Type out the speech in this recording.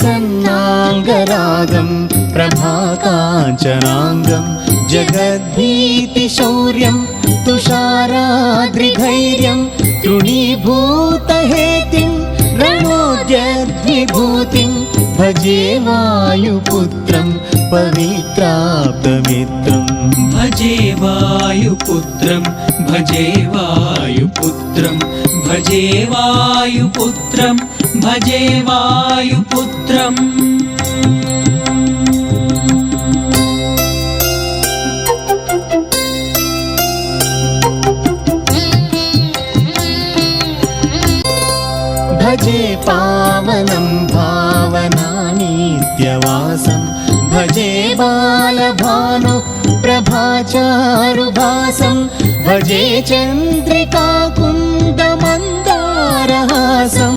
प्रसन्नाङ्गरागं प्रभाकाञ्चनाङ्गं जगद्भीतिशौर्यं तुषाराद्रिधैर्यं तृणीभूतहेतिं रणोद्यद्विभूतिं भजे वायुपुत्रं पवित्राप्तमित्रम् भजे वायुपुत्रं भजे वायुपुत्रं भजे वायुपुत्रं भजे वायुपुत्रम् भजे पावनं भावनानित्यवासं भजे बालभानु प्रभाचारुभासं भजे चन्द्रिकाकुन्दमन्दारहासम्।